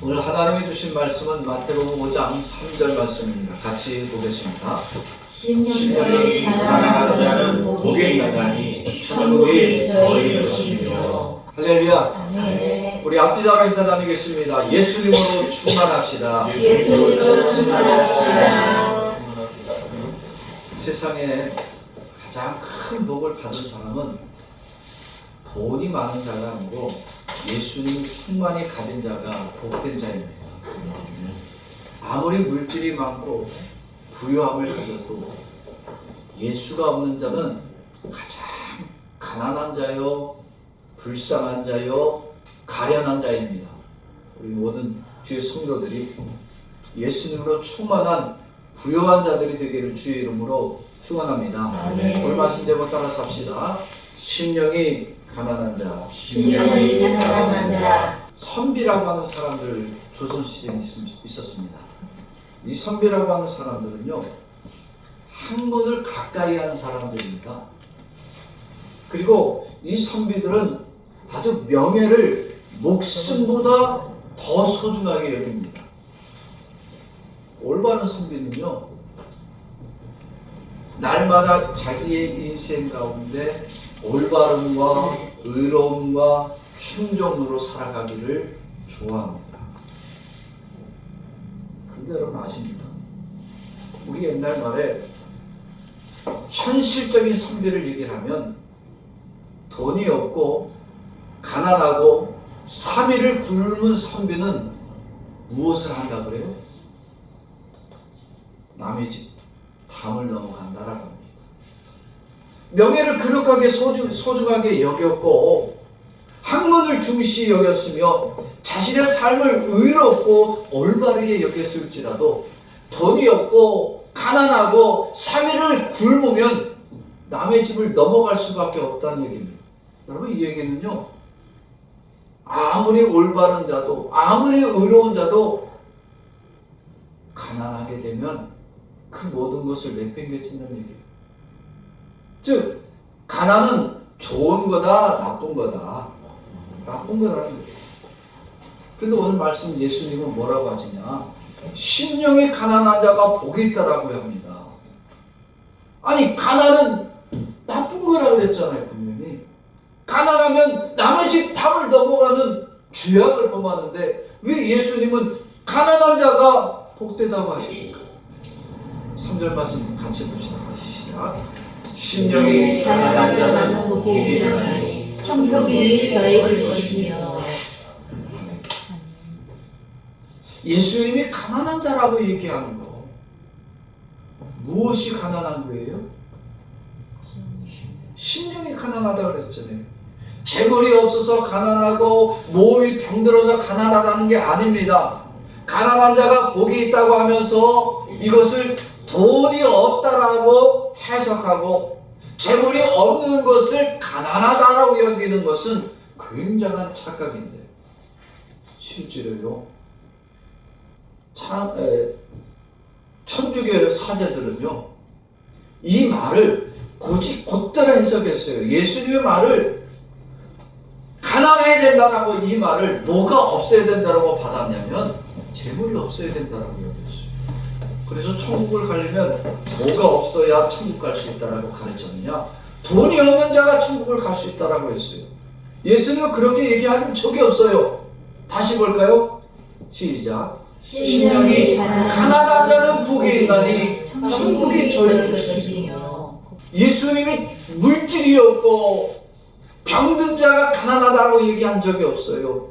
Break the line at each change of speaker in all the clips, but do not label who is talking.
오늘 하나님이 주신 말씀은 마태복음 5장 3절 말씀입니다. 같이 보겠습니다.
심령이 가난한 자는 복이 있나니 천국이 저희 것이며.
할렐루야.
아멘.
우리 앞뒤자로 인사 나누겠습니다. 예수님으로 충만합시다.
예수님으로 충만합시다.
세상에 가장 큰 복을 받은 사람은 돈이 많은 자가 아니고 예수님을 충만히 가진 자가 복된 자입니다. 아무리 물질이 많고 부유함을 가져도 예수가 없는 자는 가장 가난한 자요, 불쌍한 자요, 가련한 자입니다. 우리 모든 주의 성도들이 예수님으로 충만한 부유한 자들이 되기를 주의 이름으로 축원합니다.
아멘.
오늘 말씀 제목 따라 삽시다. 심령이 가난한 자.
심령이 가난한 자.
선비라고 하는 사람들 조선시대에 있었습니다. 이 선비라고 하는 사람들은요, 학문을 가까이 하는 사람들입니다. 그리고 이 선비들은 아주 명예를 목숨보다 더 소중하게 여깁니다. 올바른 선비는요, 날마다 자기의 인생 가운데 올바름과 의로움과 충정으로 살아가기를 좋아합니다. 근데 여러분 아십니까? 우리 옛날 말에 현실적인 선비를 얘기를 하면 돈이 없고 가난하고 3일을 굶은 선비는 무엇을 한다 그래요? 남의 집 담을 넘어간다라고 합니다. 명예를 그릇하게 소중하게 여겼고 학문을 중시 여겼으며 자신의 삶을 의롭고 올바르게 여겼을지라도 돈이 없고 가난하고 3일을 굶으면 남의 집을 넘어갈 수밖에 없다는 얘기입니다. 여러분, 이 얘기는요, 아무리 올바른 자도 아무리 의로운 자도 가난하게 되면 그 모든 것을 내팽개친다는 얘기예요. 즉, 가난은 좋은 거다, 나쁜 거다. 나쁜 거라는 거예요. 그런데 오늘 말씀 예수님은 뭐라고 하시냐? 심령이 가난한 자가 복이 있다라고 합니다. 아니, 가난은 나쁜 거라고 그랬잖아요, 분명히. 가난하면 남의 집 탑을 넘어가는 죄악을 범하는데 왜 예수님은 가난한 자가 복되다고 하십니까? 3절 말씀 같이 봅시다. 시작. 심령이 가난한 자는 복이 있나니
천국이 저희 것이며.
예수님이 가난한 자라고 얘기하는 거, 무엇이 가난한 거예요? 심령이 가난하다 그랬잖아요. 재물이 없어서 가난하고 몸이 병들어서 가난하다는 게 아닙니다. 가난한 자가 복이 있다고 하면서 이것을 돈이 없다라고 해석하고 재물이 없는 것을 가난하다라고 여기는 것은 굉장한 착각인데, 실제로요, 천주교 사제들은요, 이 말을 곧대로 해석했어요. 예수님의 말을 가난해야 된다라고, 이 말을 뭐가 없어야 된다라고 받았냐면 재물이 없어야 된다라고 여겼어요. 그래서 천국을 가려면 뭐가 없어야 천국 갈 수 있다라고 가르쳤느냐? 돈이 없는 자가 천국을 갈 수 있다라고 했어요. 예수님은 그렇게 얘기한 적이 없어요. 다시 볼까요? 시작. 심령이 가난한 자는 복이 있나니 천국이 저희 것이며. 예수님이 물질이 없고 병든 자가 가난하다고 얘기한 적이 없어요.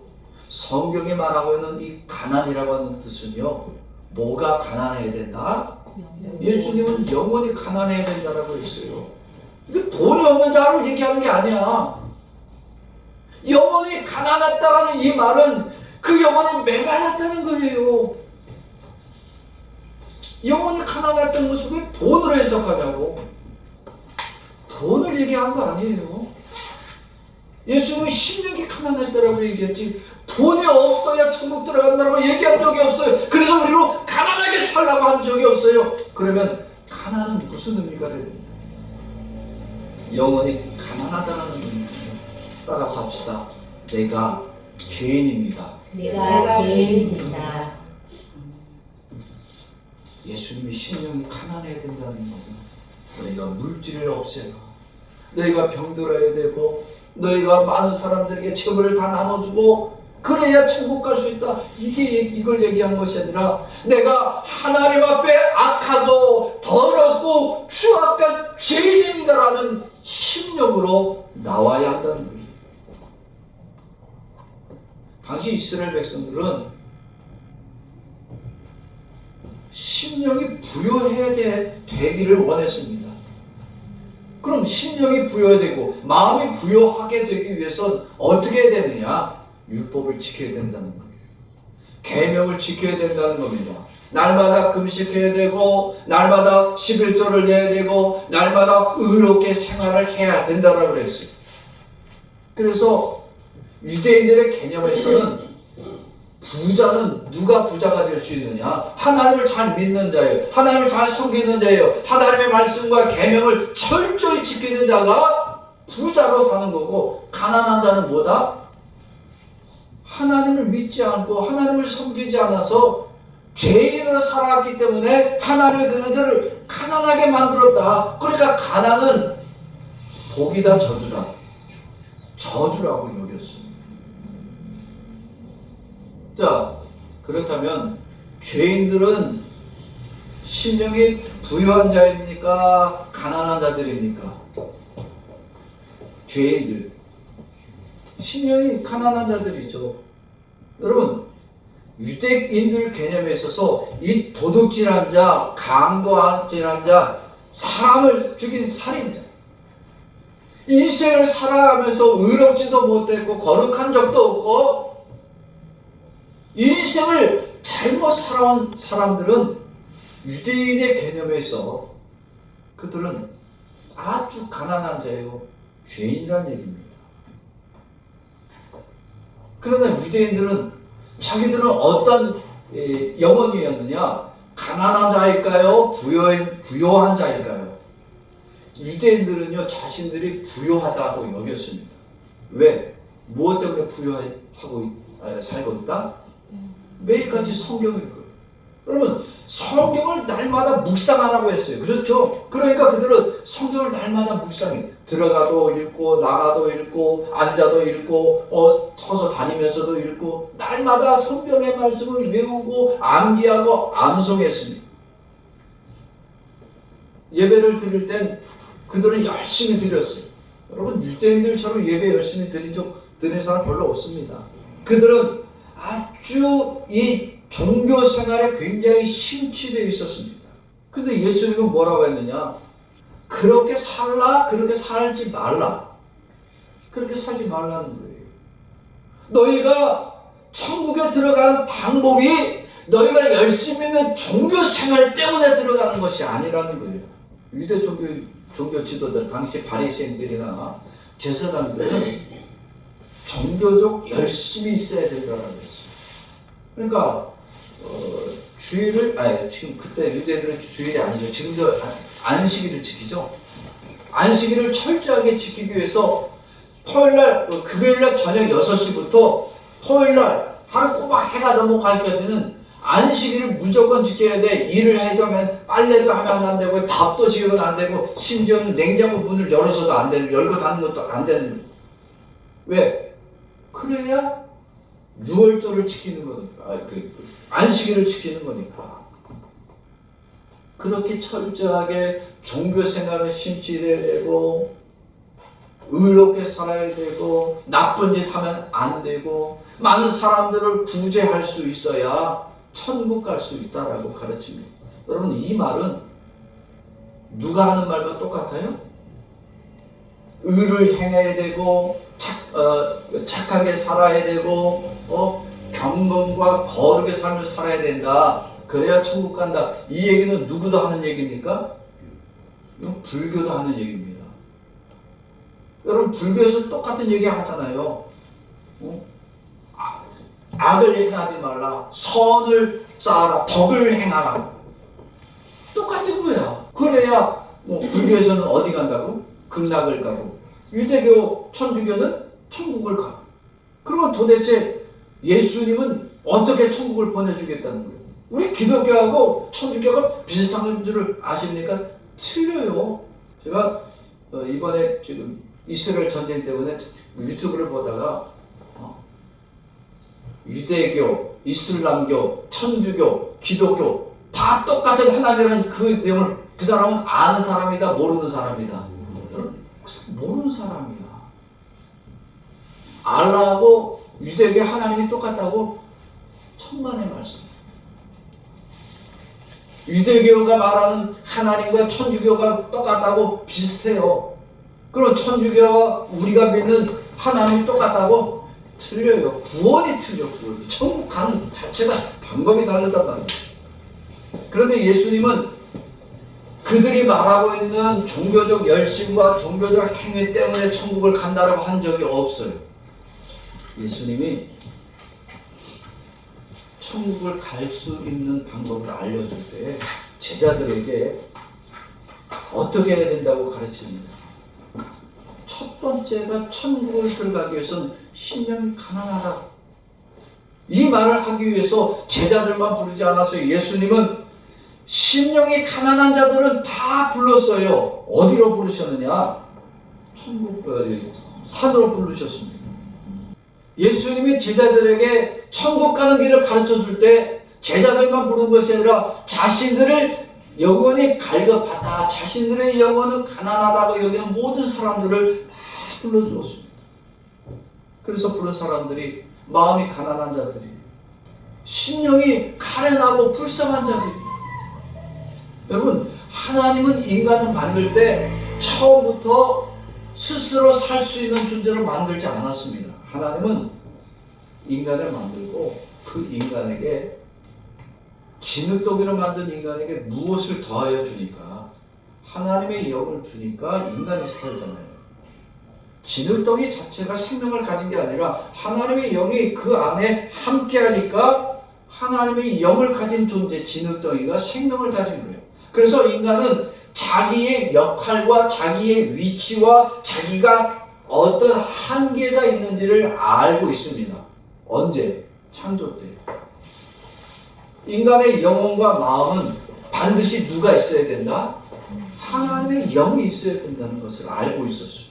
성경이 말하고 있는 이 가난이라고 하는 뜻은요, 뭐가 가난해야 된다? 예수님은 영원히 가난해야 된다라고 했어요. 이게 돈이 없는 자를 얘기하는 게 아니야. 영원히 가난했다라는 이 말은 그 영혼이 메말랐다는 거예요. 영혼이 가난했다는 것을 왜 돈으로 해석하냐고. 돈을 얘기한 거 아니에요. 예수님은 심령이 가난했다라고 얘기했지 돈이 없어야 천국 들어간다라고 얘기한 적이 없어요. 그래서 우리로 가난하게 살라고 한 적이 없어요. 그러면 가난은 무슨 의미가 됩니까? 영혼이 가난하다는 의미입니다. 따라서 합시다. 내가 죄인입니다.
내가 죄인이다.
예수님이 심령이 가난해야 된다는 것은 너희가 물질을 없애라, 너희가 병들어야 되고, 너희가 많은 사람들에게 재물을 다 나눠주고 그래야 천국 갈 수 있다. 이걸 얘기한 것이 아니라 내가 하나님 앞에 악하고 더럽고 추악한 죄인입니다라는 심령으로 나와야 한다는 거예요. 당시 이스라엘 백성들은 심령이 부요해야 되기를 원했습니다. 그럼 심령이 부요되고 마음이 부요하게 되기 위해선 어떻게 해야 되느냐? 율법을 지켜야 된다는 거예요. 계명을 지켜야 된다는 겁니다. 날마다 금식해야 되고, 날마다 11조를 내야 되고, 날마다 의롭게 생활을 해야 된다고 그랬어요. 그래서 유대인들의 개념에서는 부자는 누가 부자가 될 수 있느냐? 하나님을 잘 믿는 자예요. 하나님을 잘 섬기는 자예요. 하나님의 말씀과 계명을 철저히 지키는 자가 부자로 사는 거고, 가난한 자는 뭐다? 하나님을 믿지 않고 하나님을 섬기지 않아서 죄인으로 살아왔기 때문에 하나님이 그들을 가난하게 만들었다. 그러니까 가난은 복이다 저주다. 저주라고 여겼습니다. 자, 그렇다면 죄인들은 심령이 부유한 자입니까? 가난한 자들입니까? 죄인들, 심령이 가난한 자들이죠. 여러분, 유대인들 개념에 있어서 이 도둑질한 자, 강도질한 자, 사람을 죽인 살인자, 인생을 살아가면서 의롭지도 못했고 거룩한 적도 없고 인생을 잘못 살아온 사람들은 유대인의 개념에서 그들은 아주 가난한 자예요. 죄인이란 얘기입니다. 그러나 유대인들은 자기들은 어떤 영혼이었느냐? 가난한 자일까요? 부요한 자일까요? 유대인들은요, 자신들이 부요하다고 여겼습니다. 왜? 무엇 때문에 부요하고 살고 있다? 매일까지 성경을 읽어요. 여러분, 성경을 날마다 묵상하라고 했어요. 그렇죠? 그러니까 그들은 성경을 날마다 묵상해. 들어가도 읽고, 나가도 읽고, 앉아도 읽고, 서서 다니면서도 읽고, 날마다 성경의 말씀을 외우고, 암기하고, 암송했습니다. 예배를 드릴 땐 그들은 열심히 드렸어요. 여러분, 유대인들처럼 예배 열심히 드린 사람 별로 없습니다. 그들은 아주 이 종교 생활에 굉장히 심취되어 있었습니다. 근데 예수님은 뭐라고 했느냐? 그렇게 살라, 그렇게 살지 말라. 그렇게 살지 말라는 거예요. 너희가 천국에 들어가는 방법이 너희가 열심히 있는 종교 생활 때문에 들어가는 것이 아니라는 거예요. 유대 종교 지도자, 당시 바리새인들이나 제사장들은 종교적 열심히 있어야 된다는 거예요. 그러니까 지금 그때 유대인들은 주일이 아니죠. 지금도 안식일을 지키죠. 안식일을 철저하게 지키기 위해서 토요일날, 금요일날 저녁 6시부터 토요일날 하루 꼬박 해가 넘어가기까지는 안식일을 무조건 지켜야 돼. 일을 해도 하면 빨래도 하면 안 되고 밥도 지으면 안 되고 심지어는 냉장고 문을 열어서도 안 되고 열고 닫는 것도 안 되는 거예요. 왜? 그래야 6월절을 지키는 거니까, 안식일을 지키는 거니까. 그렇게 철저하게 종교 생활을 심취해야 되고, 의롭게 살아야 되고, 나쁜 짓 하면 안 되고, 많은 사람들을 구제할 수 있어야 천국 갈 수 있다라고 가르칩니다. 여러분, 이 말은 누가 하는 말과 똑같아요? 의를 행해야 되고, 착하게 살아야 되고, 경건과 거룩의 삶을 살아야 된다. 그래야 천국 간다. 이 얘기는 누구도 하는 얘기입니까? 이건 불교도 하는 얘기입니다. 여러분, 불교에서 똑같은 얘기 하잖아요. 악을 행하지 말라. 선을 쌓아라. 덕을 행하라. 똑같은 거야. 그래야 불교에서는 어디 간다고? 극락을 가고, 유대교, 천주교는 천국을 가고. 그러면 도대체 예수님은 어떻게 천국을 보내주겠다는 거예요? 우리 기독교하고 천주교가 비슷한 줄 아십니까? 틀려요. 제가 이번에 지금 이스라엘 전쟁 때문에 유튜브를 보다가 유대교, 이슬람교, 천주교, 기독교 다 똑같은 하나님이라는 그 내용을 그 사람은 아는 사람이다, 모르는 사람이다. 모르는 사람이야. 알라하고 유대교 하나님이 똑같다고 천만의 말씀. 유대교가 말하는 하나님과 천주교가 똑같다고 비슷해요. 그럼 천주교와 우리가 믿는 하나님이 똑같다고 틀려요. 구원이 틀려. 구원이. 천국 가는 자체가 방법이 다르단 말이에요. 그런데 예수님은 그들이 말하고 있는 종교적 열심과 종교적 행위 때문에 천국을 간다라고 한 적이 없어요. 예수님이 천국을 갈 수 있는 방법을 알려줄 때 제자들에게 어떻게 해야 된다고 가르칩니다. 첫 번째가 천국을 들어가기 위해서는 심령이 가난하다. 이 말을 하기 위해서 제자들만 부르지 않았어요. 예수님은 심령이 가난한 자들은 다 불렀어요. 어디로 부르셨느냐? 천국, 산으로 부르셨습니다. 예수님이 제자들에게 천국 가는 길을 가르쳐 줄 때 제자들만 부른 것이 아니라 자신들을 영원히 갈급하다, 자신들의 영혼은 가난하다고 여기는 모든 사람들을 다 불러주었습니다. 그래서 부른 사람들이 마음이 가난한 자들이, 심령이 가련하고 불쌍한 자들이. 여러분, 하나님은 인간을 만들 때 처음부터 스스로 살 수 있는 존재로 만들지 않았습니다. 하나님은 인간을 만들고 그 인간에게 진흙덩이로 만든 인간에게 무엇을 더하여 주니까, 하나님의 영을 주니까 인간이 살잖아요. 진흙덩이 자체가 생명을 가진 게 아니라 하나님의 영이 그 안에 함께하니까 하나님의 영을 가진 존재 진흙덩이가 생명을 가진 거예요. 그래서 인간은 자기의 역할과 자기의 위치와 자기가 어떤 한계가 있는지를 알고 있습니다. 언제? 창조 때. 인간의 영혼과 마음은 반드시 누가 있어야 된다? 하나님의 영이 있어야 된다는 것을 알고 있었어요.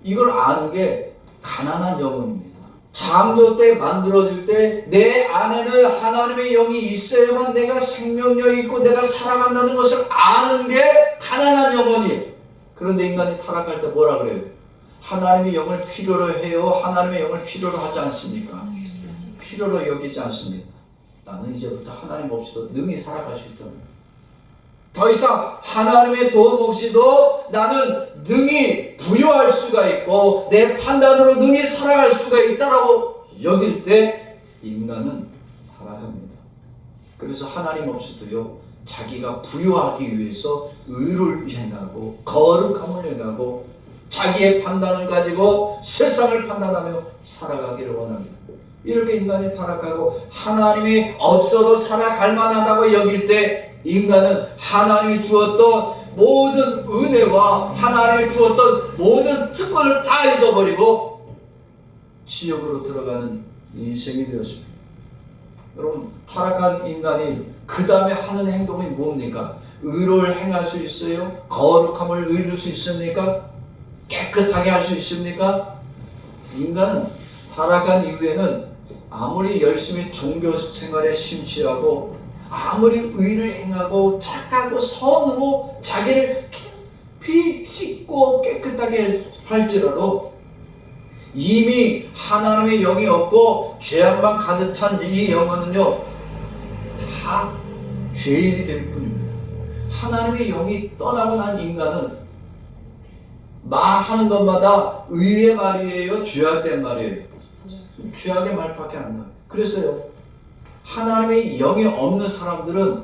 이걸 아는 게 가난한 영혼입니다. 창조 때 만들어질 때 내 안에는 하나님의 영이 있어야만 내가 생명력이 있고 내가 살아간다는 것을 아는 게 가난한 영혼이에요. 그런데 인간이 타락할 때 뭐라 그래요? 하나님의 영을 필요로 해요? 하나님의 영을 필요로 하지 않습니까? 필요로 여기지 않습니다. 나는 이제부터 하나님 없이도 능히 살아갈 수 있다. 더 이상 하나님의 도움 없이도 나는 능히 부여할 수가 있고 내 판단으로 능히 살아갈 수가 있다라고 여길 때 인간은 타락합니다. 그래서 하나님 없이도요, 자기가 부여하기 위해서 의를 행하고 거룩함을 행하고 자기의 판단을 가지고 세상을 판단하며 살아가기를 원합니다. 이렇게 인간이 타락하고 하나님이 없어도 살아갈 만하다고 여길 때 인간은 하나님이 주었던 모든 은혜와 하나님이 주었던 모든 특권을 다 잊어버리고 지옥으로 들어가는 인생이 되었습니다. 여러분, 타락한 인간이 그 다음에 하는 행동이 뭡니까? 의를 행할 수 있어요? 거룩함을 이룰 수 있습니까? 깨끗하게 할 수 있습니까? 인간은 타락한 이후에는 아무리 열심히 종교 생활에 심취하고 아무리 의를 행하고 착하고 선으로 자기를 깊이 씻고 깨끗하게 할지라도 이미 하나님의 영이 없고 죄악만 가득 찬 이 영혼은요, 다 죄인이 될 뿐입니다. 하나님의 영이 떠나고 난 인간은 말하는 것마다 의의 말이에요? 죄악된 말이에요? 죄악의 말밖에 안 나요. 그래서요, 하나님의 영이 없는 사람들은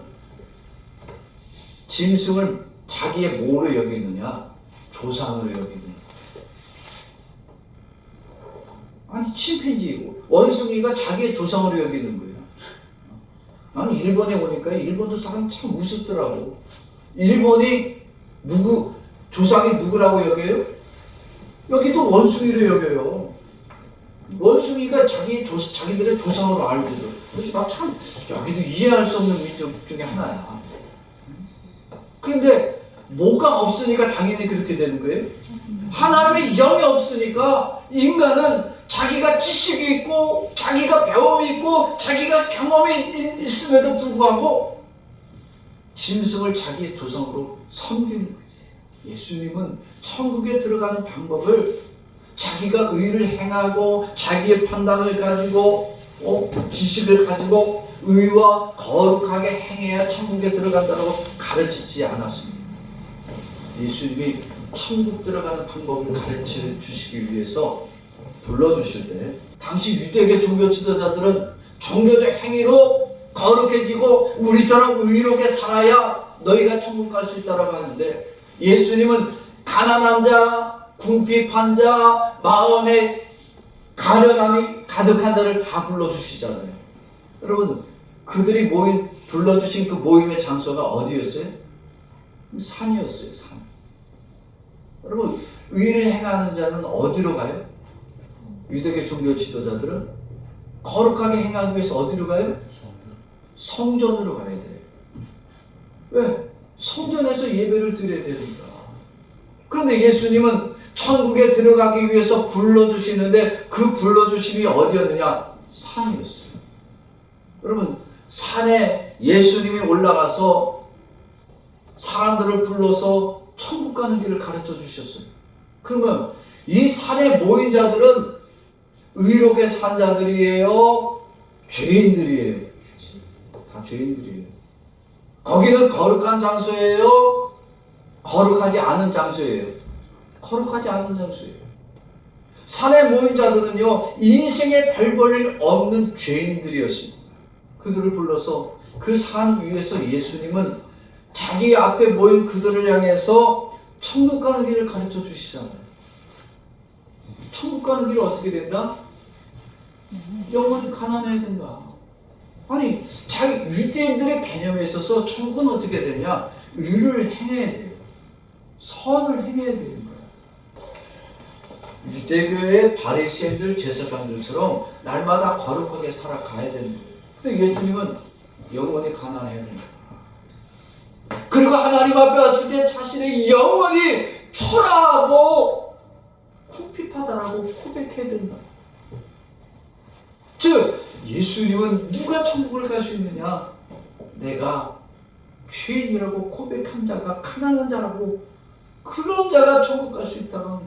짐승을 자기의 뭐로 여기느냐? 조상으로 여기느냐? 아니, 침팬지, 원숭이가 자기의 조상으로 여기는 거예요. 나는 일본에 오니까 일본도 사람 참 우습더라고. 일본이 조상이 누구라고 여겨요? 여기도 원숭이로 여겨요. 원숭이가 자기들의 조상으로 알거든. 그래서 나 참 여기도 이해할 수 없는 민족 중에 하나야. 그런데 뭐가 없으니까 당연히 그렇게 되는 거예요. 하나님의 영이 없으니까 인간은 자기가 지식이 있고 자기가 배움이 있고 자기가 경험이 있음에도 불구하고 짐승을 자기의 조상으로 섬기는 거지. 예수님은 천국에 들어가는 방법을 자기가 의를 행하고 자기의 판단을 가지고 지식을 가지고 의와 거룩하게 행해야 천국에 들어간다고 가르치지 않았습니다. 예수님이 천국 들어가는 방법을 가르쳐 주시기 위해서 불러주실 때 당시 유대계 종교 지도자들은 종교적 행위로 거룩해지고 우리처럼 의롭게 살아야 너희가 천국 갈 수 있다고 하는데 예수님은 가난한 자, 궁핍한 자, 마음에 가련함이 가득한 자를 다 불러주시잖아요. 여러분 그들이 불러주신 그 모임의 장소가 어디였어요? 산이었어요. 산. 여러분 의를 행하는 자는 어디로 가요? 유대계 종교 지도자들은 거룩하게 행하기 위해서 어디로 가요? 성전으로 가야 돼요. 왜? 성전에서 예배를 드려야 되니까. 그런데 예수님은 천국에 들어가기 위해서 불러주시는데 그 불러주심이 어디였느냐? 산이었어요. 여러분 산에 예수님이 올라가서 사람들을 불러서 천국 가는 길을 가르쳐 주셨어요. 그러면 이 산에 모인 자들은 의롭게 산 자들이에요? 죄인들이에요? 다 죄인들이에요. 거기는 거룩한 장소예요? 거룩하지 않은 장소예요? 거룩하지 않은 장소예요. 산에 모인 자들은요 인생에 별 볼 일 없는 죄인들이었습니다. 그들을 불러서 그 산 위에서 예수님은 자기 앞에 모인 그들을 향해서 천국 가는 길을 가르쳐 주시잖아요. 천국 가는 길은 어떻게 된다? 영원히 가난해야 된다. 아니 자기 유대인들의 개념에 있어서 천국은 어떻게 되냐? 의를 행해야 돼요. 선을 행해야 되는 거예요. 유대교의 바리새인들 제사장들처럼 날마다 거룩하게 살아가야 되는 거예요. 근데 예수님은 영원히 가난해야 됩니다. 그리고 하나님 앞에 왔을 때 자신의 영혼이 초라하고 궁핍하다라고 고백해야 된다. 즉 예수님은 누가 천국을 갈 수 있느냐? 내가 죄인이라고 고백한 자가 가난한 자라고 그런 자가 천국 갈 수 있다는 거야.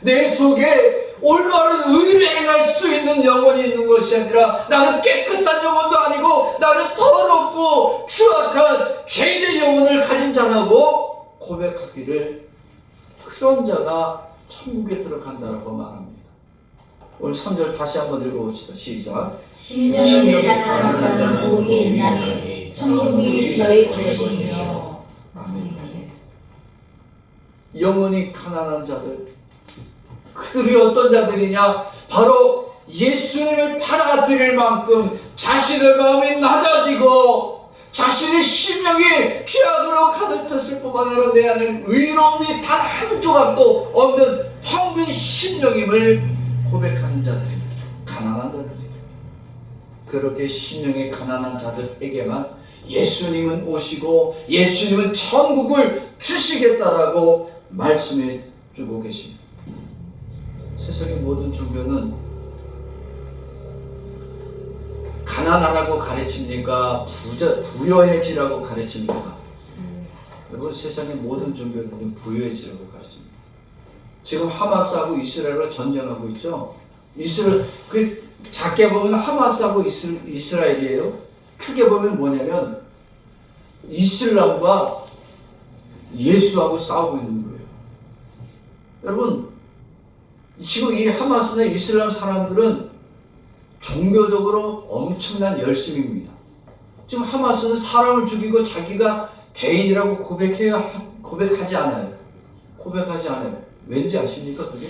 내 속에 올바른 의를 행할 수 있는 영혼이 있는 것이 아니라 나는 깨끗한 영혼도 아니고 나는 더럽고 추악한 죄인의 영혼을 가진 자라고 고백하기를 그런 자가 천국에 들어간다라고 말합니다. 오늘 3절 다시 한번 읽어봅시다. 시작.
심령이 가난한 복이 있나니 천국이 저희 것이며.
아멘. 영혼이 가난한 자들, 그들이 어떤 자들이냐? 바로 예수님을 받아들일 만큼 자신의 마음이 낮아지고 자신의 심령이 죄악으로 가득 찼을 뿐만 아니라 내 안에 의로움이 단 한 조각도 없는 텅 빈 심령임을 고백하는 자들입니다. 가난한 자들입니다. 그렇게 심령이 가난한 자들에게만 예수님은 오시고 예수님은 천국을 주시겠다라고 말씀해 주고 계십니다. 세상의 모든 종교는 가난하라고 가르칩니까? 부여해지라고 가르칩니까? 여러분 세상의 모든 종교는 부여해지라고 가르칩니다. 지금 하마스하고 이스라엘과 전쟁하고 있죠. 작게 보면 하마스하고 이스라엘이에요. 크게 보면 뭐냐면 이슬람과 예수하고 싸우고 있는 거예요. 여러분 지금 이 하마스나 이슬람 사람들은 종교적으로 엄청난 열심입니다. 지금 하마스는 사람을 죽이고 자기가 죄인이라고 고백하지 않아요. 고백하지 않아요. 왠지 아십니까 그게?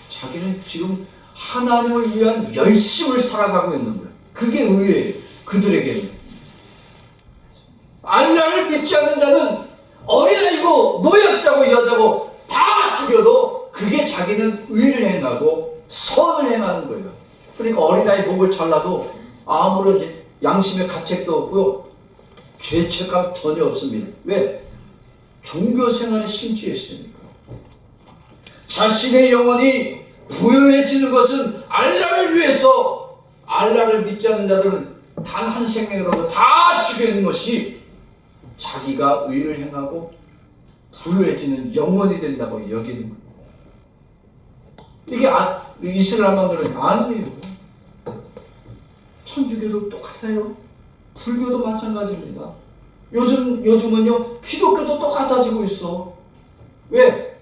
자기는 지금 하나님을 위한 열심을 살아가고 있는 거예요. 그게 의예요. 그들에게는. 알라를 믿지 않는 자는 어린아이고 노약자고 여자고 다 죽여도 그게 자기는 의를 행하고 선을 그러니까 어린아이 목을 잘라도 아무런 양심의 가책도 없고요. 죄책감 전혀 없습니다. 왜? 종교 생활에 심취했으니까. 자신의 영혼이 부유해지는 것은 알라를 위해서. 알라를 믿지 않는 자들은 단 한 생명이라도 다 죽이는 것이 자기가 의를 행하고 부유해지는 영혼이 된다고 여기는 거예요. 이게 이슬람만들은 아니에요. 천주교도 똑같아요. 불교도 마찬가지입니다. 요즘은요 기독교도 똑같아지고 있어. 왜?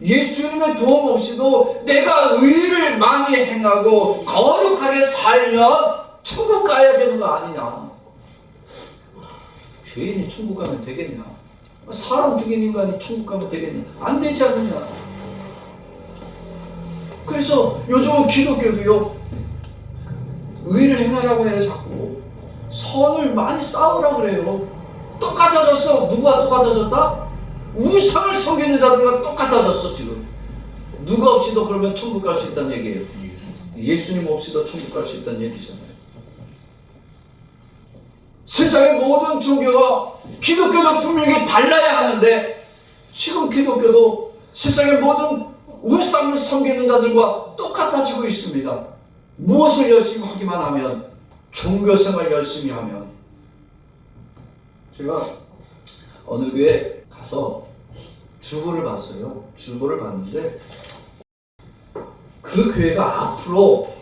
예수님의 도움 없이도 내가 의를 많이 행하고 거룩하게 살면 천국 가야 되는 거 아니냐. 죄인이 천국 가면 되겠냐. 사람 죽인 인간이 천국 가면 되겠냐. 안 되지 않느냐. 그래서 요즘은 기독교도요 의를 행하라고 해요. 자꾸 선을 많이 쌓으라고 그래요. 똑같아졌어. 누가 똑같아졌다? 우상을 섬기는 자들과 똑같아졌어. 지금 누가 없이도 그러면 천국 갈 수 있다는 얘기예요. 예수님 없이도 천국 갈 수 있다는 얘기잖아요. 세상의 모든 종교가 기독교도 분명히 달라야 하는데 지금 기독교도 세상의 모든 우상을 섬기는 자들과 똑같아지고 있습니다. 무엇을 열심히 하기만 하면, 종교생활 열심히 하면. 제가 어느 교회 가서 주보를 봤어요. 주보를 봤는데 그 교회가 앞으로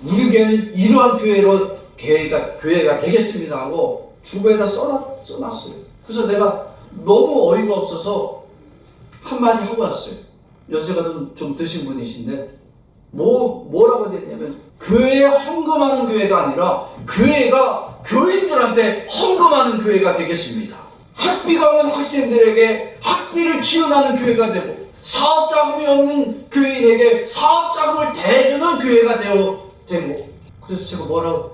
우리 교회는 이러한 교회가 되겠습니다 하고 주보에다 써놨어요. 그래서 내가 너무 어이가 없어서 한마디 하고 왔어요. 연세가 좀 드신 분이신데 뭐라고 됐냐면 교회에 헌금하는 교회가 아니라 교회가 교인들한테 헌금하는 교회가 되겠습니다. 학비가 없는 학생들에게 학비를 지원하는 교회가 되고 사업 자금이 없는 교인에게 사업 자금을 대주는 교회가 되고 그래서 제가 뭐라고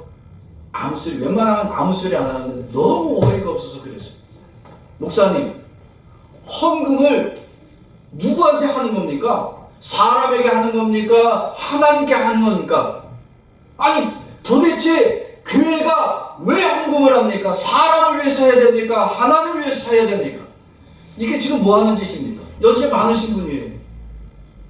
웬만하면 아무 소리 안 하는데 너무 어이가 없어서 그랬어요. 목사님, 헌금을 누구한테 하는 겁니까? 사람에게 하는 겁니까? 하나님께 하는 겁니까? 아니 도대체 교회가 왜 헌금을 합니까? 사람을 위해서 해야 됩니까? 하나님을 위해서 해야 됩니까? 이게 지금 뭐 하는 짓입니까? 연세 많으신 분이에요.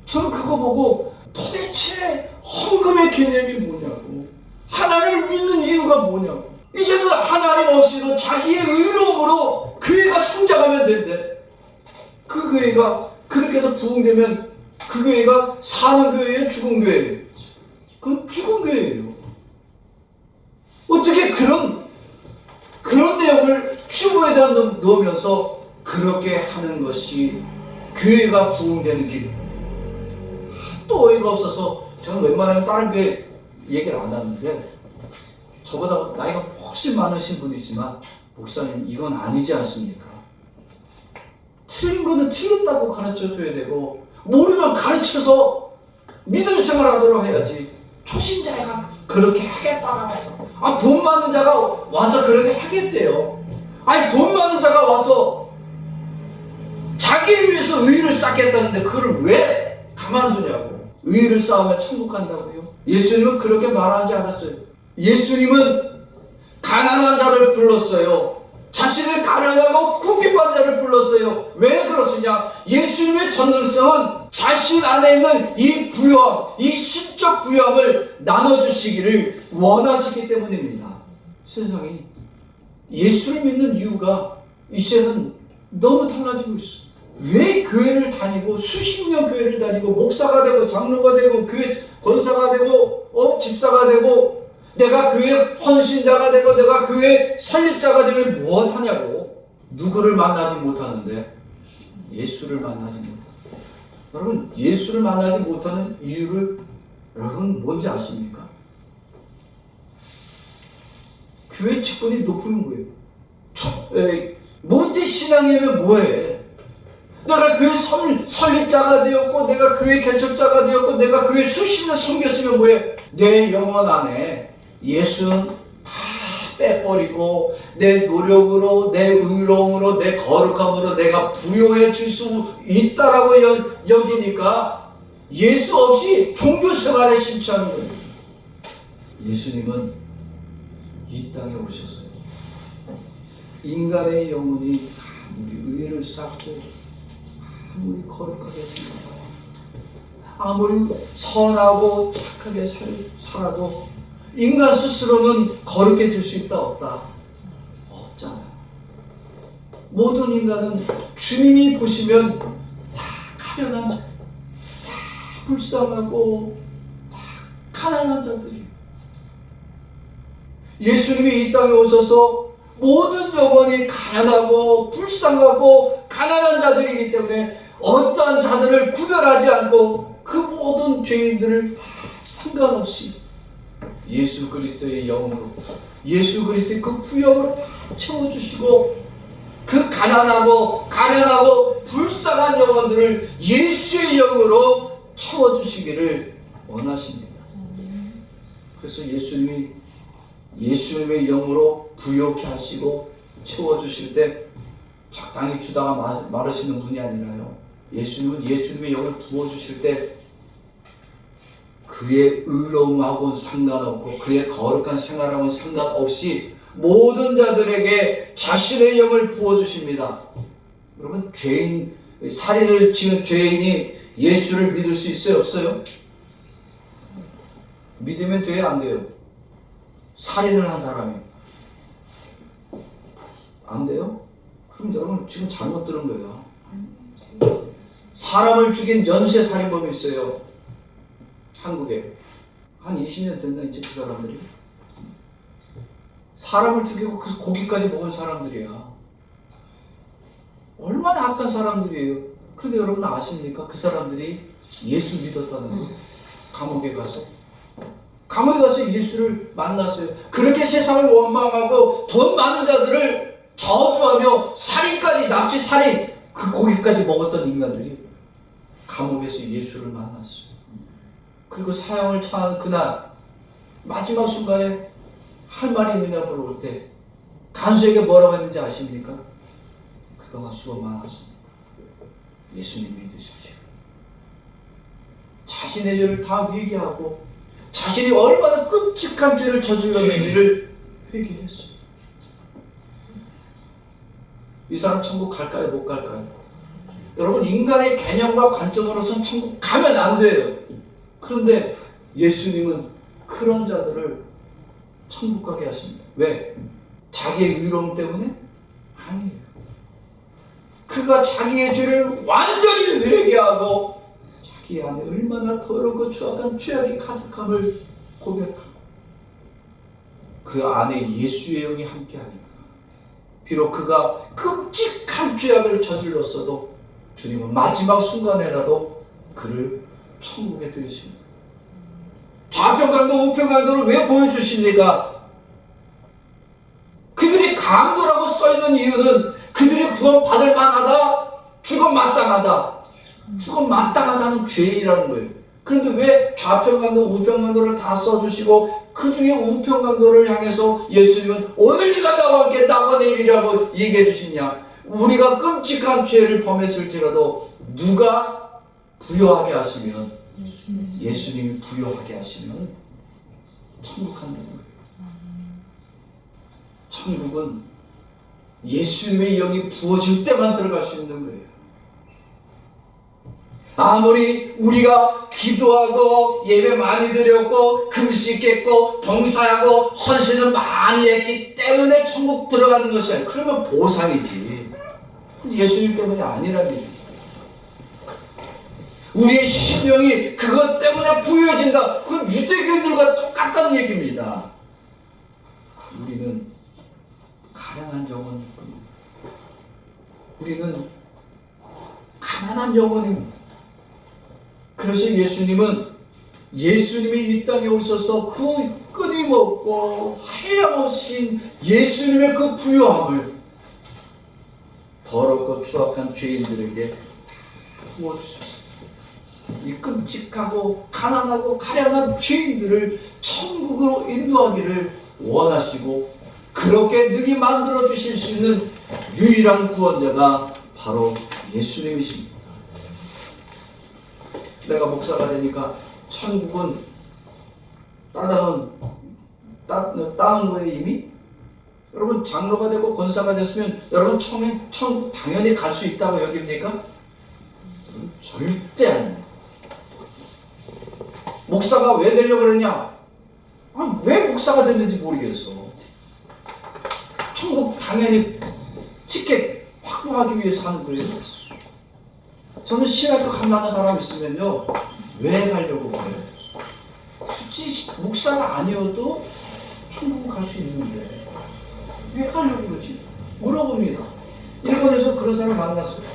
저는 그거 보고 도대체 헌금의 개념이 뭐냐고, 하나님을 믿는 이유가 뭐냐고. 이제는 하나님 없이도 자기의 의로움으로 교회가 성장하면 된대. 그 교회가 그렇게 해서 부흥되면 그 교회가 사는 교회예요? 죽은 교회예요? 그건 죽은 교회예요. 어떻게 그런 내용을 주보에다 넣으면서 그렇게 하는 것이 교회가 부흥되는 길. 또 어이가 없어서 저는 웬만하면 다른 교회 얘기를 안 하는데 저보다 나이가 훨씬 많으신 분이지만 목사님 이건 아니지 않습니까? 틀린 거는 틀렸다고 가르쳐줘야 되고 모르면 가르쳐서 믿음 생활하도록 해야지. 초신자가 그렇게 하겠다라고 해서 돈 많은 자가 와서 그렇게 하겠대요. 아니 돈 많은 자가 와서 자기를 위해서 의의를 쌓겠다는데 그걸 왜 가만두냐고. 의의를 쌓으면 천국 간다고요? 예수님은 그렇게 말하지 않았어요. 예수님은 가난한 자를 불렀어요. 자신을 가난하고 궁핍한 자를 불렀어요. 왜 그렇느냐? 예수님의 전능성은 자신 안에 있는 이 부유함, 이 신적 부유함을 나눠주시기를 원하시기 때문입니다. 세상이 예수를 믿는 이유가 이제는 너무 달라지고 있어. 왜 교회를 다니고 수십 년 교회를 다니고 목사가 되고 장로가 되고 교회 권사가 되고 집사가 되고 내가 교회 헌신자가 되고 내가 교회 설립자가 되면 무엇하냐고. 누구를 만나지 못하는데 예수를 만나지 못한다. 여러분 예수를 만나지 못하는 이유를 여러분 뭔지 아십니까? 교회 직분이 높은 거예요. 모태신앙이면 뭐해? 내가 교회 설립자가 되었고 내가 교회 개척자가 되었고 내가 교회 수십 년 섬겼으면 뭐해? 내 영혼 안에 예수는 다 빼버리고 내 노력으로 내 의로움으로 내 거룩함으로 내가 부요해질 수 있다라고 여기니까 예수 없이 종교생활에 심취하는 거예요. 예수님은 이 땅에 오셨어요. 인간의 영혼이 아무리 의를 쌓고 아무리 거룩하게 생각하고 아무리 선하고 착하게 살아도 인간 스스로는 거룩해질 수 있다 없다? 없잖아요. 모든 인간은 주님이 보시면 다 가련한 자, 다 불쌍하고 다 가난한 자들이. 예수님이 이 땅에 오셔서 모든 영혼이 가난하고 불쌍하고 가난한 자들이기 때문에 어떠한 자들을 구별하지 않고 그 모든 죄인들을 다 상관없이 예수 그리스도의 영으로, 예수 그리스도의 그 부여로 다 채워주시고 그 가난하고 가련하고 불쌍한 영혼들을 예수의 영으로 채워주시기를 원하십니다. 그래서 예수님의 영으로 부요케 하시고 채워주실 때 적당히 주다가 마르시는 분이 아니라요. 예수님의 영을 부어주실 때 그의 의로움하고는 상관없고 그의 거룩한 생활하고는 상관없이 모든 자들에게 자신의 영을 부어주십니다. 여러분, 살인을 지은 죄인이 예수를 믿을 수 있어요? 없어요? 믿으면 돼요? 안 돼요? 살인을 한 사람이 안 돼요? 그럼 여러분 지금 잘못 들은 거예요. 사람을 죽인 연쇄 살인범이 있어요. 한국에 한 20년 됐나 이제 그 사람들이 사람을 죽이고 그 고기까지 먹은 사람들이야. 얼마나 악한 사람들이에요. 그런데 여러분 아십니까? 그 사람들이 예수 믿었다는 거. 감옥에 가서 예수를 만났어요. 그렇게 세상을 원망하고 돈 많은 자들을 저주하며 살인까지, 납치 살인, 그 고기까지 먹었던 인간들이 감옥에서 예수를 만났어요. 그리고 사형을 처한 그날 마지막 순간에 할 말이 있느냐 물어볼 때 간수에게 뭐라고 했는지 아십니까? 그동안 수고 많았습니다. 예수님 믿으십시오. 자신의 죄를 다 회개하고 자신이 얼마나 끔찍한 죄를 저질렀는지를 회개했어요. 이 사람 천국 갈까요? 못 갈까요? 여러분, 인간의 개념과 관점으로서는 천국 가면 안 돼요. 그런데 예수님은 그런 자들을 천국 가게 하십니다. 왜? 자기의 의로움 때문에? 아니에요. 그가 자기의 죄를 완전히 회개하고 자기 안에 얼마나 더럽고 추악한 죄악이 가득함을 고백하고 그 안에 예수의 영이 함께하니까 비록 그가 끔찍한 죄악을 저질렀어도 주님은 마지막 순간에라도 그를 천국에 들이십니다. 좌편강도 우편강도를 왜 보여주십니까? 그들이 강도라고 써있는 이유는 그들이 구원 받을 만하다, 죽음 마땅하다. 죽음 마땅하다는 죄인이라는 거예요. 그런데 왜 좌편강도 우편강도를 다 써주시고 그 중에 우편강도를 향해서 예수님은 오늘 네가 나와 함께 나와 내리라고 얘기해 주시냐? 우리가 끔찍한 죄를 범했을지라도 누가 부여하게 하시면, 예수님이 부여하게 하시면 천국 간다는 거예요. 천국은 예수님의 영이 부어질 때만 들어갈 수 있는 거예요. 아무리 우리가 기도하고 예배 많이 드렸고 금식했고 봉사하고 헌신을 많이 했기 때문에 천국 들어가는 것이 아니에요. 그러면 보상이지. 예수님 때문이 아니라는 얘기죠. 우리의 신령이 그것 때문에 부여진다. 그건 유대교인들과 똑같다는 얘기입니다. 우리는 가난한 영혼입니다. 우리는 가난한 영혼입니다. 그래서 예수님이 이 땅에 오셔서 그 끊임없고 한량없이 예수님의 그 부요함을 더럽고 추악한 죄인들에게 부어주셨어요. 이 끔찍하고 가난하고 가련한 죄인들을 천국으로 인도하기를 원하시고 그렇게 능히 만들어 주실 수 있는 유일한 구원자가 바로 예수님이십니다. 내가 목사가 되니까 천국은 따다운 따는 거예요 이미? 여러분 장로가 되고 권사가 됐으면 여러분 천국 당연히 갈 수 있다고 여깁니까? 절대 아닙니다. 목사가 왜 되려고 그러냐? 왜 목사가 됐는지 모르겠어. 천국 당연히 티켓 확보하기 위해서 하는 거예요. 저는 신학교 간다는 사람 있으면요, 왜 가려고 그래요? 굳이 목사가 아니어도 천국 갈 수 있는데 왜 가려고 그러지? 물어봅니다. 일본에서 그런 사람 만났어요.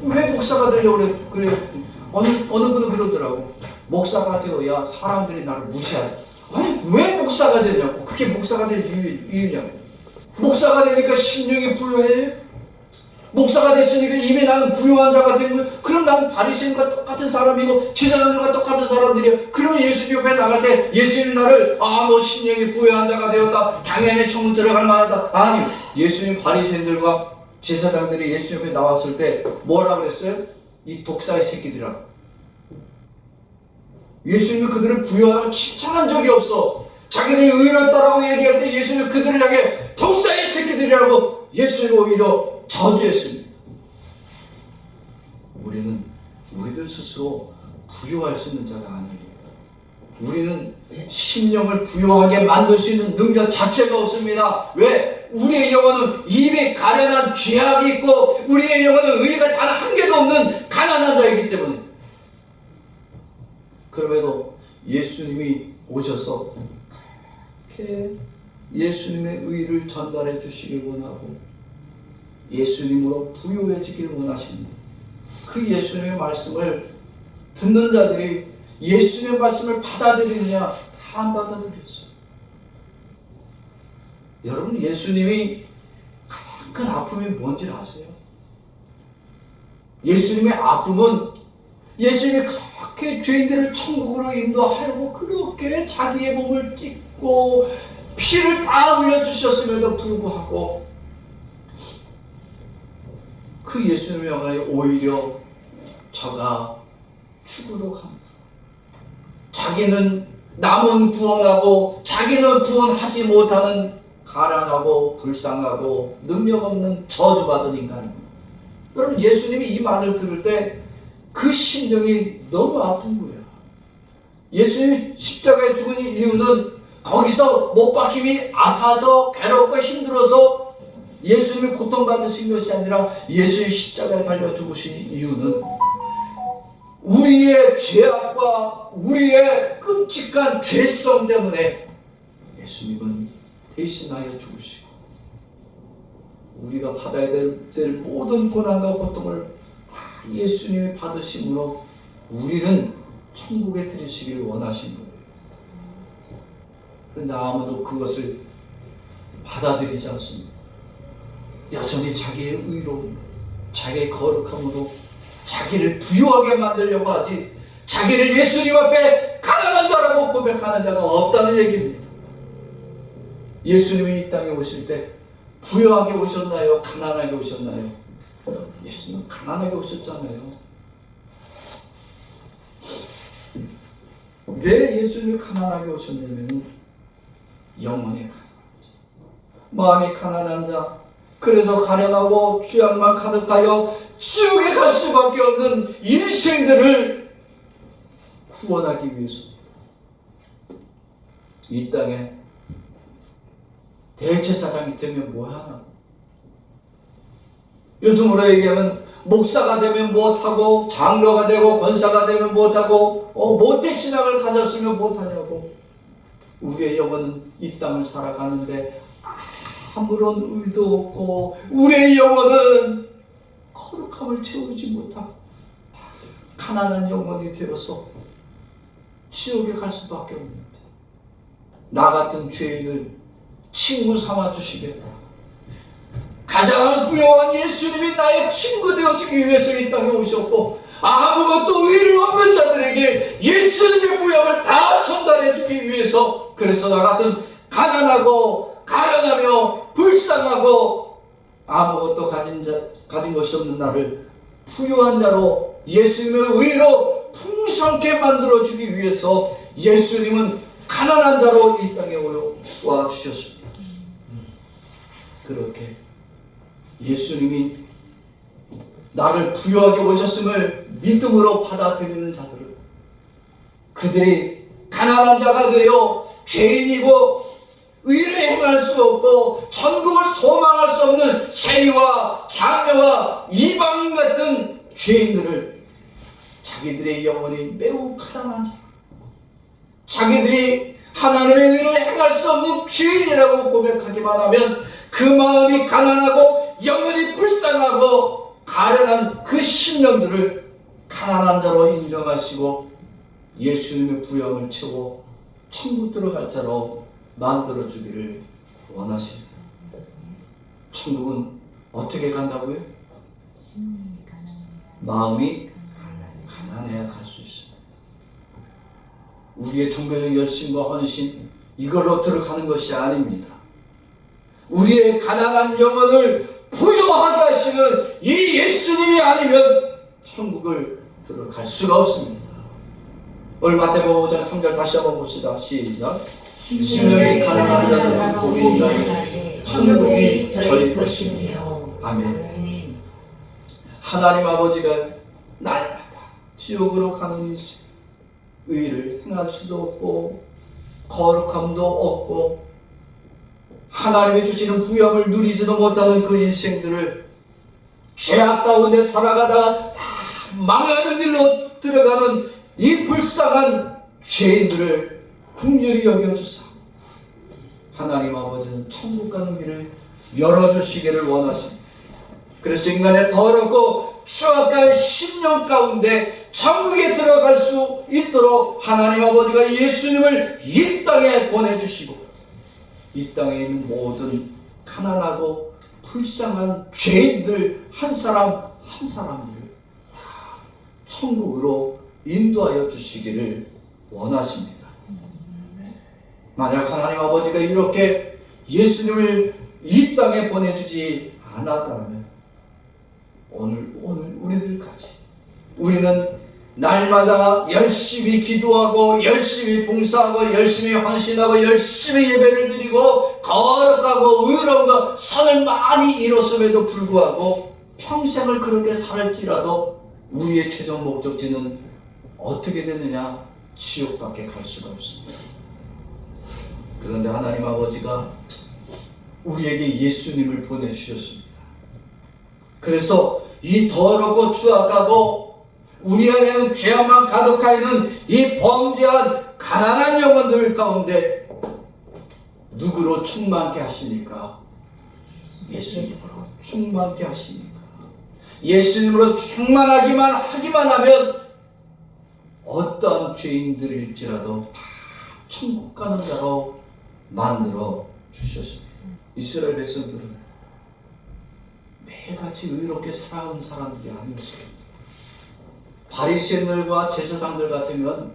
왜 목사가 되려고 그래? 어느 분은 그러더라고. 목사가 되어야 사람들이 나를 무시하지. 아니 왜 목사가 되냐고. 그게 목사가 될 이유냐고. 목사가 되니까 심령이 부유해. 목사가 됐으니까 이미 나는 부유한 자가 된 거예요. 그럼 나는 바리새인과 똑같은 사람이고 제사장들과 똑같은 사람들이에요. 그러면 예수님 옆에 나갈 때 예수님 나를 너 심령이 부유한 자가 되었다, 당연히 천국 들어갈 만하다. 아니, 예수님 바리새인들과 제사장들이 예수님 옆에 나왔을 때 뭐라 그랬어요? 이 독사의 새끼들이라. 예수님이 그들을 부유하다고 칭찬한 적이 없어. 자기들이 의롭다라고 얘기할 때 예수님이 그들을 향해 독사의 새끼들이라고 예수님이 오히려 저주했습니다. 우리는 우리들 스스로 부유할 수 있는 자가 아니에요. 우리는 심령을 부유하게 만들 수 있는 능력 자체가 없습니다. 왜? 우리의 영혼은 이미 가련한 죄악이 있고 우리의 영혼은 의의가 단 한 개도 없는 가난한 자이기 때문에. 그럼에도 예수님이 오셔서 그렇게 예수님의 의를 전달해 주시길 원하고 예수님으로 부유해지길 원하십니다. 그 예수님의 말씀을 듣는 자들이 예수님의 말씀을 받아들이느냐? 다 안 받아들였어요. 여러분, 예수님이 가장 큰 아픔이 뭔지 아세요? 예수님의 아픔은 예수님이 그렇게 죄인들을 천국으로 인도하려고 그렇게 자기의 몸을 찢고 피를 다 흘려주셨음에도 불구하고 그 예수님의 영광이 오히려 저가 죽으러 갑니다. 자기는 남은 구원하고 자기는 구원하지 못하는 가난하고 불쌍하고 능력 없는 저주받은 인간입니다. 여러분, 예수님이 이 말을 들을 때 그 심정이 너무 아픈 거예요. 예수님이 십자가에 죽은 이유는 거기서 못 박힘이 아파서 괴롭고 힘들어서 예수님이 고통받으신 것이 아니라 예수의 십자가에 달려 죽으신 이유는 우리의 죄악과 우리의 끔찍한 죄성 때문에 예수님은 대신하여 죽으시고 우리가 받아야 될 모든 고난과 고통을 다 예수님이 받으심으로 우리는 천국에 들으시길 원하신 거예요. 그런데 아무도 그것을 받아들이지 않습니다. 여전히 자기의 의로움, 자기의 거룩함으로 자기를 부유하게 만들려고 하지 자기를 예수님 앞에 가난한 자라고 고백하는 자가 없다는 얘기입니다. 예수님이 이 땅에 오실 때 부유하게 오셨나요? 가난하게 오셨나요? 예수님은 가난하게 오셨잖아요. 왜 예수님이 가난하게 오셨냐면 영혼이 가난하죠. 마음이 가난한 자, 그래서 가련하고 죄악만 가득하여 지옥에 갈 수밖에 없는 인생들을 구원하기 위해서 이 땅에 대제사장이 되면 뭐하나? 요즘으로 얘기하면 목사가 되면 무엇하고 장로가 되고 권사가 되면 무엇하고 모태신앙을 가졌으면 무엇하냐고. 우리의 영혼은 이 땅을 살아가는데 아무런 의도 없고 우리의 영혼은 거룩함을 채우지 못하고 가난한 영혼이 되어서 지옥에 갈 수밖에 없는데 나 같은 죄인을 친구 삼아 주시겠다. 가장 부유한 예수님이 나의 친구 되어주기 위해서 이 땅에 오셨고 아무것도 의를 없는 자들에게 예수님의 부양을 다 전달해 주기 위해서, 그래서 나 같은 가난하고 가련하며 불쌍하고 아무것도 가진 것이 없는 나를 부유한 자로 예수님의 의로 풍성케 만들어주기 위해서 예수님은 가난한 자로 이 땅에 도와주셨습니다. 그렇게 예수님이 나를 부유하게 오셨음을 믿음으로 받아들이는 자들은 그들이 가난한 자가 되어 죄인이고 의를 행할 수 없고 천국을 소망할 수 없는 세리와 장녀와 이방인 같은 죄인들을 자기들의 영혼이 매우 가난한 자, 자기들이 하나님의 의를 행할 수 없는 죄인이라고 고백하기만 하면 그 마음이 가난하고 영혼이 불쌍하고 가련한 그 심령들을 가난한 자로 인정하시고 예수님의 부영을 채워 천국 들어갈 자로 만들어주기를 원하십니다. 천국은 어떻게 간다고요? 마음이 가난해야 갈 수 있습니다. 우리의 종교적 열심과 헌신 이걸로 들어가는 것이 아닙니다. 우리의 가난한 영혼을 부유하게 하시는 이 예수님이 아니면 천국을 들어갈 수가 없습니다. 오늘 마태복음 5장 3절 다시 한번 봅시다. 시작. 심령이 가난한 자들은 복이 있나니 천국이 저희 것이며. 아멘. 하나님 아버지가 날마다 지옥으로 가는 인생, 의를 행할 수도 없고 거룩함도 없고 하나님이 주시는 부영을 누리지도 못하는 그 인생들을 죄악 가운데 살아가다가 망하는 일로 들어가는 이 불쌍한 죄인들을 긍휼히 여겨주사 하나님 아버지는 천국 가는 길을 열어주시기를 원하십니다. 그래서 인간의 더럽고 추악한 심령 가운데 천국에 들어갈 수 있도록 하나님 아버지가 예수님을 이 땅에 보내주시고 이 땅에 있는 모든 가난하고 불쌍한 죄인들 한 사람 한 사람을 다 천국으로 인도하여 주시기를 원하십니다. 만약 하나님 아버지가 이렇게 예수님을 이 땅에 보내주지 않았다면 오늘 우리들까지 우리는 날마다 열심히 기도하고 열심히 봉사하고 열심히 헌신하고 열심히 예배를 드리고 거룩하고 의로움과 선을 많이 이뤘음에도 불구하고 평생을 그렇게 살지라도 우리의 최종 목적지는 어떻게 되느냐? 지옥밖에 갈 수가 없습니다. 그런데 하나님 아버지가 우리에게 예수님을 보내주셨습니다. 그래서 이 더럽고 추악하고 우리 안에는 죄악만 가득하 있는 이 범죄한 가난한 영혼들 가운데 누구로 충만케 하십니까? 예수님으로 충만케 하십니까? 예수님으로 충만하기만 하기만 하면 어떠한 죄인들일지라도 다 천국 가는 자로 만들어 주셨습니다. 이스라엘 백성들은 매일같이 의롭게 살아온 사람들이 아니었어요. 바리새인들과 제사장들 같으면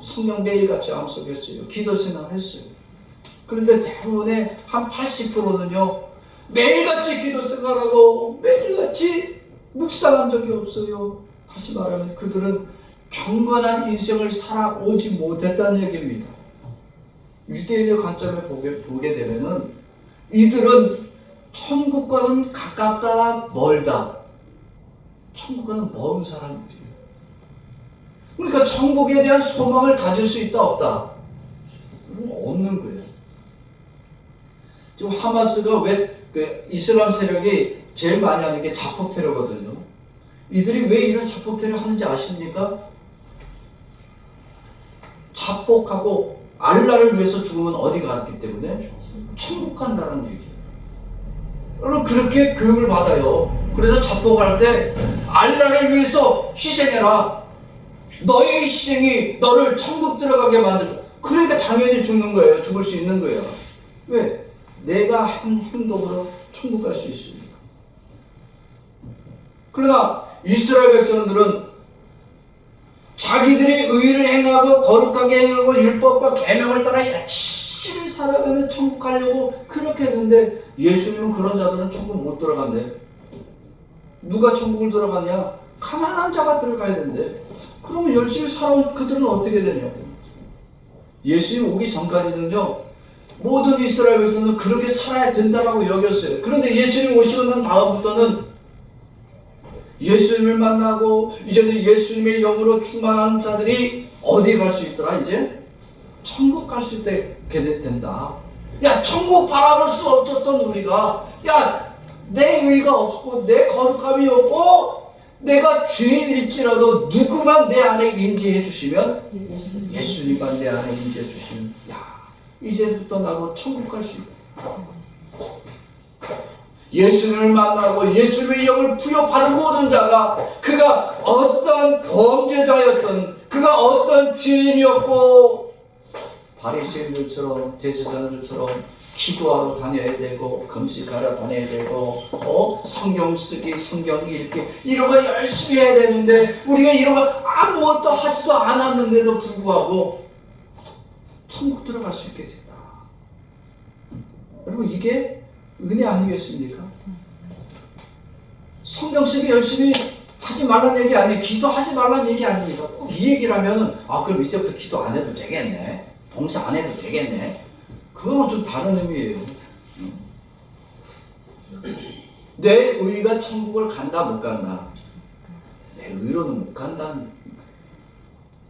성경 매일같이 암송했어요. 기도 생활했어요. 그런데 대부분의 한 80%는요 매일같이 기도 생활하고 매일같이 묵상한 적이 없어요. 다시 말하면 그들은 경건한 인생을 살아오지 못했다는 얘기입니다. 유대인의 관점에 보게 되면은 이들은 천국과는 가깝다 멀다. 천국과는 먼 사람들이에요. 그러니까 천국에 대한 소망을 가질 수 있다 없다? 없는 거예요. 지금 하마스가 왜 이슬람 세력이 제일 많이 하는 게 자폭 테러거든요. 이들이 왜 이런 자폭 테러 하는지 아십니까? 자폭하고 알라를 위해서 죽으면 어디 갔기 때문에 천국 간다는 얘기예요. 여러분 그렇게 교육을 받아요. 그래서 자폭할 때 알라를 위해서 희생해라. 너의 희생이 너를 천국 들어가게 만들다. 그러니까 당연히 죽는 거예요. 죽을 수 있는 거예요. 왜? 내가 한 행동으로 천국 갈 수 있으니까. 그러나 이스라엘 백성들은 자기들이 의를 행하고 거룩하게 행하고 율법과 계명을 따라 열심히 살아가면 천국 가려고 그렇게 했는데 예수님은 그런 자들은 천국 못 들어간대. 누가 천국을 들어가냐? 가난한 자가 들어가야 된대. 그러면 열심히 살아온 그들은 어떻게 되냐고. 예수님 오기 전까지는요 모든 이스라엘 백성은 그렇게 살아야 된다고 여겼어요. 그런데 예수님 오시고 난 다음부터는 예수님을 만나고 이제는 예수님의 영으로 충만한 자들이 어디 갈 수 있더라? 이제 천국 갈 수 있게 된다. 야, 천국 바라볼 수 없었던 우리가, 야, 내 의가 없고 내 거룩함이 없고 내가 죄인일지라도 누구만 내 안에 임재해 주시면, 예수님만 내 안에 임재해 주시면, 야, 이제부터 나도 천국 갈 수 있다. 예수님을 만나고 예수님의 영을 부여받은 모든 자가, 그가 어떤 범죄자였던, 그가 어떤 죄인이었고, 바리새인들처럼 대제사장들처럼 기도하러 다녀야 되고 금식하러 다녀야 되고 성경 쓰기, 성경 읽기 이런 거 열심히 해야 되는데, 우리가 이런 거 아무것도 하지도 않았는데도 불구하고 천국 들어갈 수 있게 됐다. 여러분, 이게 은혜 아니겠습니까? 성경 쓰기 열심히 하지 말라는 얘기 아니에요. 기도하지 말라는 얘기 아닙니다. 이 얘기를 하면은, 아, 그럼 이제부터 기도 안 해도 되겠네, 봉사 안 해도 되겠네, 그거는 좀 다른 의미예요. 내 의가 천국을 간다 못 간다? 내 의로는 못 간다는.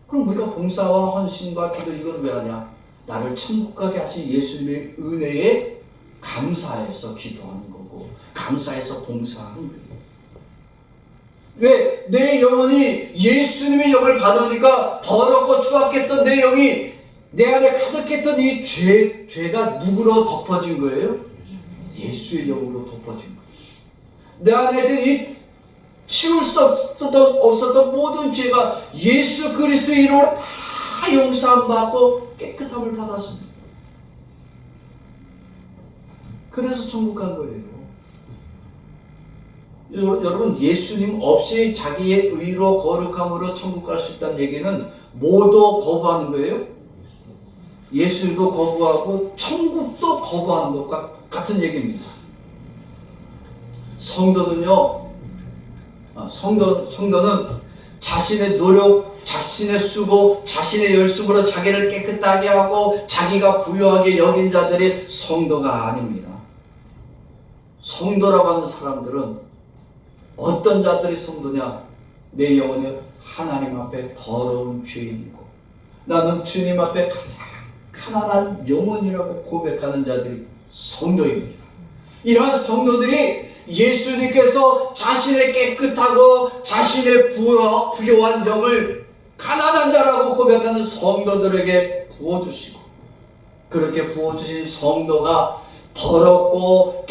그럼 우리가 봉사와 헌신과 기도 이건 왜 하냐? 나를 천국 가게 하신 예수님의 은혜에 감사해서 기도하는 거고, 감사해서 봉사하는 거예요. 왜? 내 영혼이 예수님의 영을 받으니까 더럽고 추악했던 내 영이, 내 안에 가득했던 이 죄가 누구로 덮어진 거예요? 예수의 영으로 덮어진 거예요. 내 안에 있던 이 치울 수 없었던 모든 죄가 예수 그리스도의 이름으로 다 용서함 받고 깨끗함을 받았습니다. 그래서 천국 간 거예요. 여러분, 예수님 없이 자기의 의로 거룩함으로 천국 갈 수 있다는 얘기는 모두 거부하는 거예요. 예수도 거부하고 천국도 거부하는 것과 같은 얘기입니다. 성도는요, 성도는 자신의 노력, 자신의 수고, 자신의 열심으로 자기를 깨끗하게 하고 자기가 부유하게 여긴 자들이 성도가 아닙니다. 성도라고 하는 사람들은 어떤 자들이 성도냐? 내 영혼이 하나님 앞에 더러운 죄인이고 나는 주님 앞에 가장 가난한 영혼이라고 고백하는 자들이 성도입니다. 이러한 성도들이 예수님께서 자신의 깨끗하고 자신의 부요한 영을 가난한 자라고 고백하는 성도들에게 부어주시고, 그렇게 부어주신 성도가 더럽고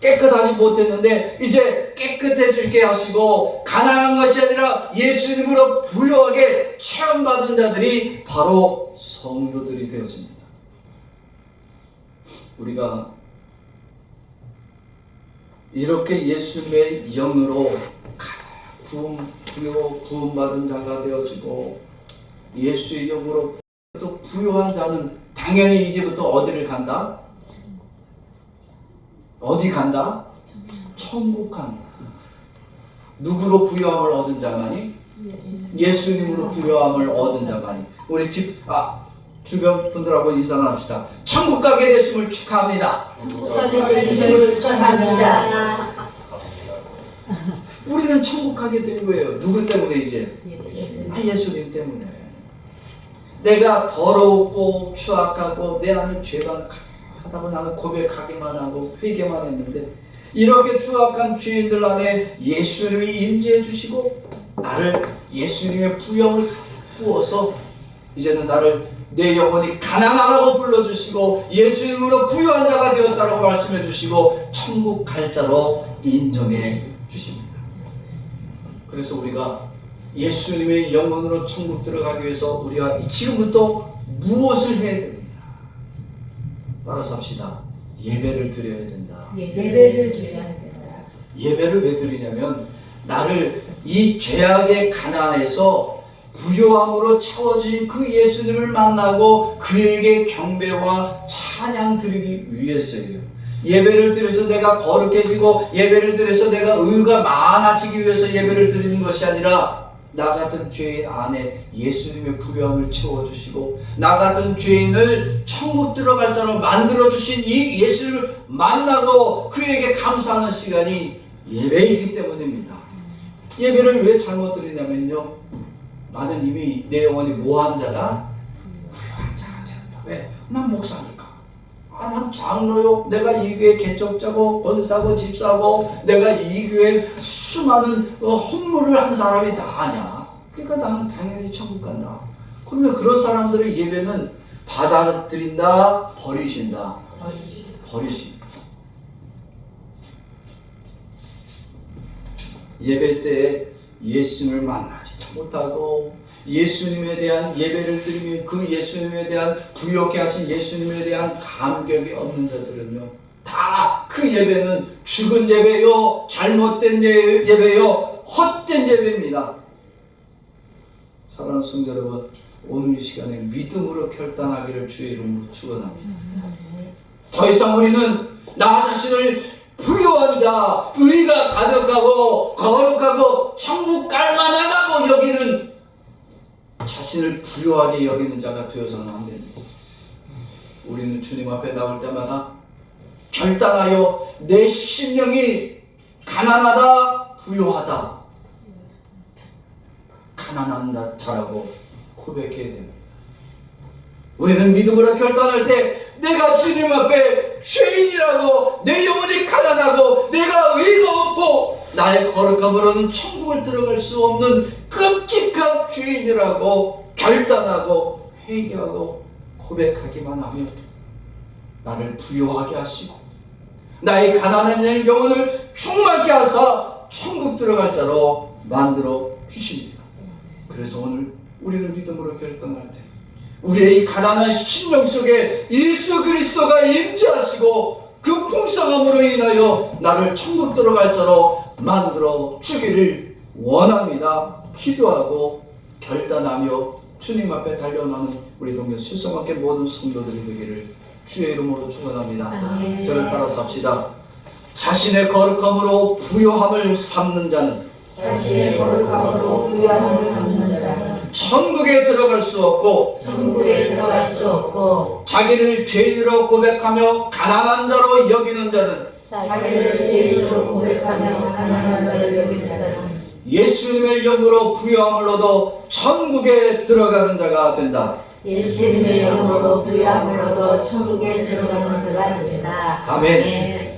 깨끗하지 못했는데 이제 깨끗해지게 하시고, 가난한 것이 아니라 예수님으로 부유하게 체험받은 자들이 바로 성도들이 되어집니다. 우리가 이렇게 예수님의 영으로 부음받은 자가 되어지고, 예수의 영으로 또 부유한 자는 당연히 이제부터 어디를 간다? 어디 간다? 천국 간다. 누구로 부유함을 얻은 자만이? 예수님으로 부유함을 얻은 자만이. 우리 주변 분들하고 인사 나눕시다. 천국 가게 되심을 축하합니다.
천국 가게 되심을 축하합니다.
우리는 천국 가게 된 거예요. 누구 때문에 이제? 예수님 때문에. 내가 더럽고 추악하고 내 안에 죄가 하다고 나는 고백하기만 하고 회개만 했는데, 이렇게 추악한 죄인들 안에 예수님이 임재해 주시고 나를 예수님의 부영을 부어서 이제는 나를 내 영혼이 가난하라고 불러주시고 예수님으로 부유한 자가 되었다라고 말씀해 주시고 천국 갈 자로 인정해 주십니다. 그래서 우리가 예수님의 영혼으로 천국 들어가기 위해서 우리가 지금부터 무엇을 해야 됩니까? 따라서 합시다. 예배를 드려야 된다.
예배를 드려야 된다.
예배를 왜 드리냐면, 나를 이 죄악의 가난에서 부요함으로 채워진 그 예수님을 만나고 그에게 경배와 찬양 드리기 위해서예요. 예배를 드려서 내가 거룩해지고 예배를 드려서 내가 의가 많아지기 위해서 예배를 드리는 것이 아니라, 나 같은 죄인 안에 예수님의 부요함을 채워주시고 나 같은 죄인을 천국 들어갈 자로 만들어주신 이 예수를 만나고 그에게 감사하는 시간이 예배이기 때문입니다. 예배를 왜 잘못 드리냐면요, 나는 이미 내 영혼이 뭐한 자다? 부요한 자가 되었다. 왜? 난 목사니까. 난 장로요. 내가 이 교회 개척자고 권사고 집사고 내가 이 교회 수많은 헌물을 한 사람이 다 아냐. 그러니까 나는 당연히 천국 간다. 그러면 그런 사람들의 예배는 받아들인다, 버리신다. 버리신다. 예배 때 예수님을 만나지도 못하고 예수님에 대한 예배를 드리며 그 예수님에 대한 부요케 하신 예수님에 대한 감격이 없는 자들은요, 다 그 예배는 죽은 예배요, 잘못된 예배요, 헛된 예배입니다. 사랑하는 성도 여러분, 오늘 이 시간에 믿음으로 결단하기를 주의 이름으로 축원합니다. 더 이상 우리는 나 자신을 부요한 자, 의가 가득하고 거룩하고 천국 갈만하다고 여기는 자신을 부요하게 여기는 자가 되어서는 안 됩니다. 우리는 주님 앞에 나올 때마다 결단하여 내 심령이 가난하다, 부요하다, 가난한 자라고 고백해야 됩니다. 우리는 믿음으로 결단할 때 내가 주님 앞에 죄인이라고, 내 영혼이 가난하고 내가 의가 없고 나의 거룩함으로는 천국을 들어갈 수 없는 끔찍한 죄인이라고 결단하고 회개하고 고백하기만 하면 나를 부요하게 하시고 나의 가난한 영혼을 충만케 하사 천국 들어갈 자로 만들어 주십니다. 그래서 오늘 우리는 믿음으로 결단할 때 우리의 이 가난한 심령 속에 예수 그리스도가 임재하시고 그 풍성함으로 인하여 나를 천국 들어갈 자로 만들어 주기를 원합니다. 기도하고 결단하며 주님 앞에 달려나는 우리 동네 실성학교 모든 성도들이 되기를 주의 이름으로 축원합니다. 저를 따라서 합시다. 자신의 거룩함으로 부요함을 삼는 자는
자신의 거룩함으로 부요함을 삼는 자는
천국에 들어갈 수 없고
천국에 들어갈 수 없고
자기를 죄인으로 고백하며 가난한 자로 여기는 자는
자기를 죄인으로 고백하며 가난한 자를 여기는 자는
예수님의 영으로 부요함을 얻어 천국에 들어가는 자가 된다.
예수님의 영으로 부요함을 얻어 천국에 들어가는 자가 됩니다.
아멘.